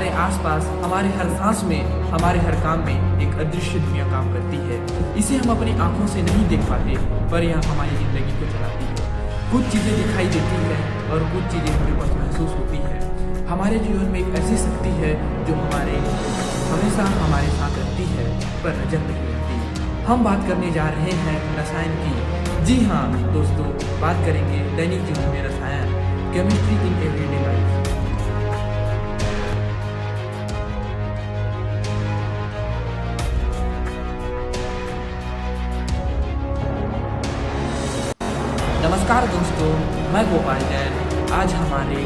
हमारे आसपास, हमारे हर सांस में, हमारे हर काम में एक अदृश्य दुनिया काम करती है। इसे हम अपनी आंखों से नहीं देख पाते, पर यह हमारी ज़िंदगी को चलाती है। कुछ चीज़ें दिखाई देती है और कुछ चीज़ें हमें बस महसूस होती है। हमारे जीवन में एक ऐसी शक्ति है जो हमेशा हमारे साथ रहती है, पर नजर नहीं रहती। हम बात करने जा रहे हैं रसायन की। जी हाँ दोस्तों, बात करेंगे दैनिक जीवन में रसायन, केमिस्ट्री इन एवरीडे लाइफ। नमस्कार दोस्तों, मैं गोपाल जैन। आज हमारे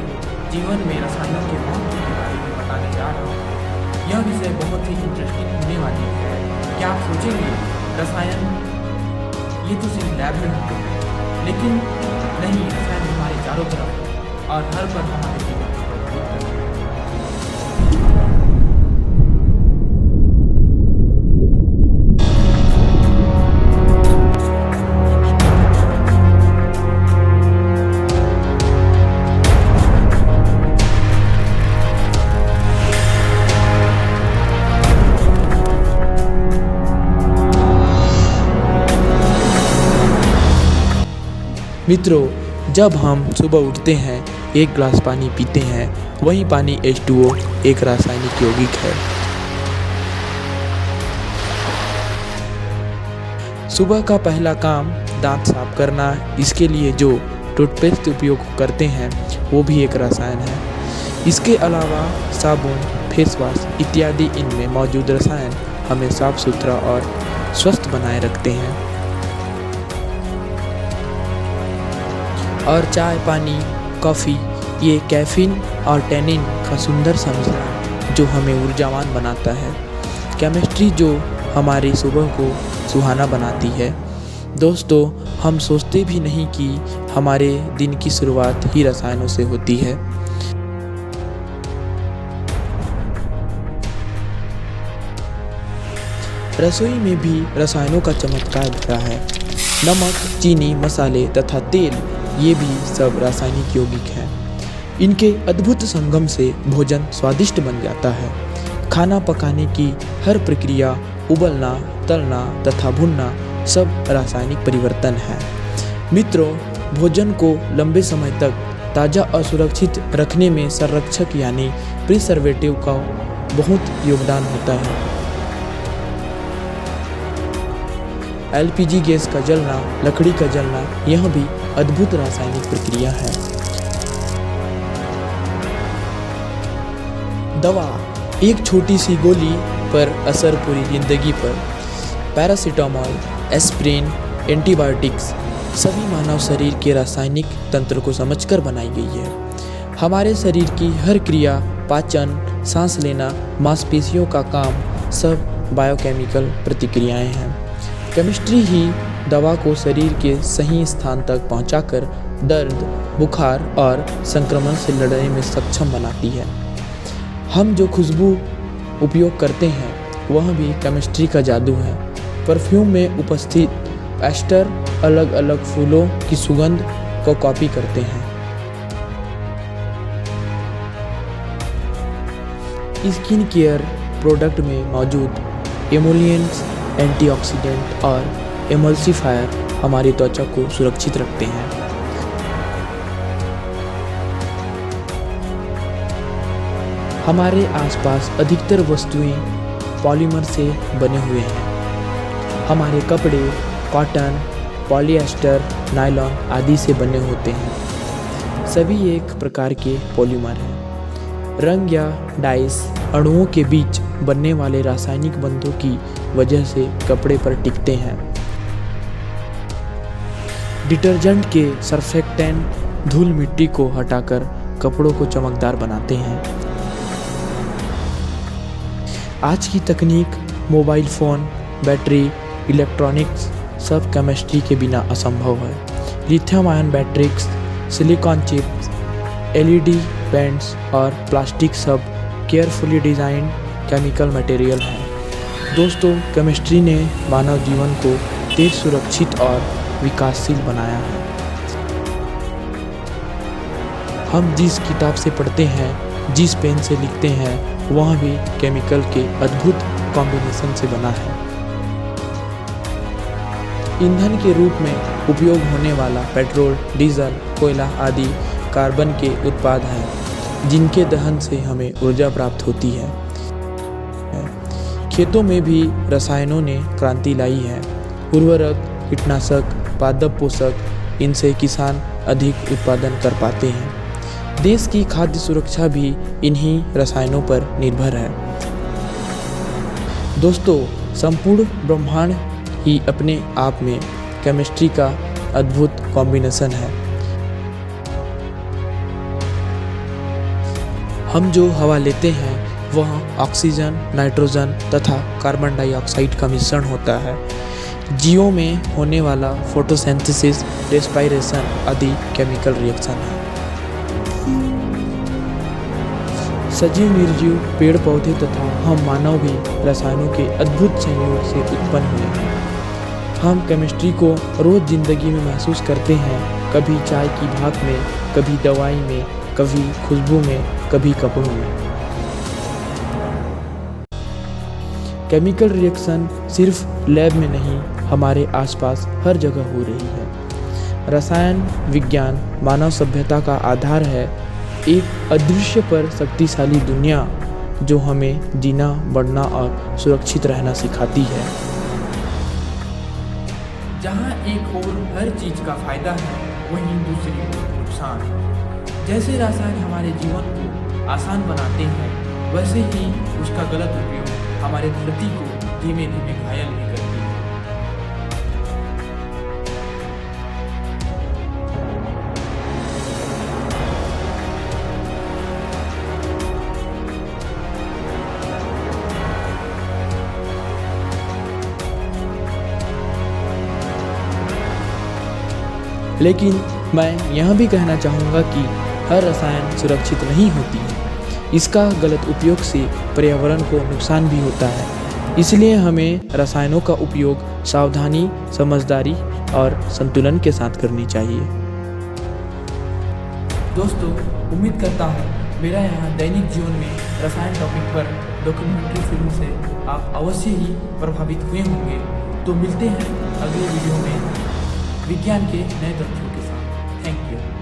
जीवन में रसायनों के महत्व के बारे में बताने जा रहा हूँ। यह विषय बहुत ही इंटरेस्टिंग होने वाली है। क्या आप सोचेंगे रसायन ये तो सिर्फ लैब में होते हैं, लेकिन नहीं, रसायन हमारे चारों तरफ है और हर पल हमारे जीवन को प्रभावित करते हैं। मित्रों, जब हम सुबह उठते हैं, एक गिलास पानी पीते हैं, वही पानी H2O एक रासायनिक यौगिक है। सुबह का पहला काम दांत साफ करना, इसके लिए जो टूथपेस्ट उपयोग करते हैं वो भी एक रसायन है। इसके अलावा साबुन, फेस वॉश इत्यादि इनमें मौजूद रसायन हमें साफ सुथरा और स्वस्थ बनाए रखते हैं। और चाय, पानी, कॉफ़ी, ये कैफीन और टैनिन का सुंदर सा मिश्रण जो हमें ऊर्जावान बनाता है। केमिस्ट्री जो हमारी सुबह को सुहाना बनाती है। दोस्तों, हम सोचते भी नहीं कि हमारे दिन की शुरुआत ही रसायनों से होती है। रसोई में भी रसायनों का चमत्कार भरा है। नमक, चीनी, मसाले तथा तेल, ये भी सब रासायनिक यौगिक हैं। इनके अद्भुत संगम से भोजन स्वादिष्ट बन जाता है। खाना पकाने की हर प्रक्रिया, उबलना, तलना तथा भुनना, सब रासायनिक परिवर्तन है। मित्रों, भोजन को लंबे समय तक ताज़ा और सुरक्षित रखने में संरक्षक यानी प्रिजर्वेटिव का बहुत योगदान होता है। LPG गैस का जलना, लकड़ी का जलना, यह भी अद्भुत रासायनिक प्रक्रिया है। दवा, एक छोटी सी गोली पर असर पूरी जिंदगी पर। पैरासीटामोल, एस्प्रिन, एंटीबायोटिक्स, सभी मानव शरीर के रासायनिक तंत्र को समझकर बनाई गई है। हमारे शरीर की हर क्रिया, पाचन, सांस लेना, मांसपेशियों का काम, सब बायोकेमिकल प्रतिक्रियाएं हैं। केमिस्ट्री ही दवा को शरीर के सही स्थान तक पहुंचाकर दर्द, बुखार और संक्रमण से लड़ने में सक्षम बनाती है। हम जो खुशबू उपयोग करते हैं वह भी केमिस्ट्री का जादू है। परफ्यूम में उपस्थित एस्टर अलग अलग फूलों की सुगंध को कॉपी करते हैं। स्किन केयर प्रोडक्ट में मौजूद एमोलिएंट्स, एंटीऑक्सीडेंट और एमल्सिफायर हमारी त्वचा को सुरक्षित रखते हैं। हमारे आसपास अधिकतर वस्तुएं पॉलीमर से बने हुए हैं। हमारे कपड़े कॉटन, पॉलिएस्टर, नायलॉन आदि से बने होते हैं। सभी एक प्रकार के पॉलीमर हैं। रंग या डाइस अणुओं के बीच बनने वाले रासायनिक बंधों की वजह से कपड़े पर टिकते हैं। डिटर्जेंट के सर्फेक्टेंट धूल मिट्टी को हटाकर कपड़ों को चमकदार बनाते हैं। आज की तकनीक, मोबाइल फ़ोन, बैटरी, इलेक्ट्रॉनिक्स सब केमिस्ट्री के बिना असंभव है। Lithium ion batteries, silicon chips, LED paints और प्लास्टिक सब केयरफुली डिज़ाइंड केमिकल मटेरियल हैं। दोस्तों, केमिस्ट्री ने मानव जीवन को तेज, सुरक्षित और विकासशील बनाया है। हम जिस किताब से पढ़ते हैं, जिस पेन से लिखते हैं, वह भी केमिकल के अद्भुत कॉम्बिनेशन से बना है। ईंधन के रूप में उपयोग होने वाला पेट्रोल, डीजल, कोयला आदि कार्बन के उत्पाद हैं जिनके दहन से हमें ऊर्जा प्राप्त होती है। खेतों में भी रसायनों ने क्रांति लाई है। उर्वरक, कीटनाशक, पादप पोषक, इनसे किसान अधिक उत्पादन कर पाते हैं। देश की खाद्य सुरक्षा भी इन्हीं रसायनों पर निर्भर है। दोस्तों, संपूर्ण ब्रह्मांड ही अपने आप में केमिस्ट्री का अद्भुत कॉम्बिनेशन है। हम जो हवा लेते हैं वह ऑक्सीजन, नाइट्रोजन तथा कार्बन डाइऑक्साइड का मिश्रण होता है। जीवों में होने वाला फोटोसिंथेसिस, रेस्पिरेशन आदि केमिकल रिएक्शन है। सजीव, निर्जीव, पेड़ पौधे तथा हम मानव भी रसायनों के अद्भुत संयोग से उत्पन्न हुए हैं। हम केमिस्ट्री को रोज जिंदगी में महसूस करते हैं, कभी चाय की भाप में, कभी दवाई में, कभी खुशबू में, कभी कपड़ों में। केमिकल रिएक्शन सिर्फ लैब में नहीं, हमारे आसपास हर जगह हो रही है। रसायन विज्ञान मानव सभ्यता का आधार है, एक अदृश्य पर शक्तिशाली दुनिया जो हमें जीना, बढ़ना और सुरक्षित रहना सिखाती है। जहाँ एक ओर हर चीज का फायदा है, वहीं दूसरी ओर नुकसान। जैसे रसायन हमारे जीवन को आसान बनाते हैं, वैसे ही उसका गलत उपयोग हमारे धरती को धीमे धीमे घायल भी करती है। लेकिन मैं यह भी कहना चाहूँगा कि हर रसायन सुरक्षित नहीं होती है। इसका गलत उपयोग से पर्यावरण को नुकसान भी होता है। इसलिए हमें रसायनों का उपयोग सावधानी, समझदारी और संतुलन के साथ करनी चाहिए। दोस्तों, उम्मीद करता हूँ मेरा यहाँ दैनिक जीवन में रसायन टॉपिक पर डॉक्यूमेंट्री फिल्म से आप अवश्य ही प्रभावित हुए होंगे। तो मिलते हैं अगले वीडियो में विज्ञान के नए तथ्यों के साथ। Thank you.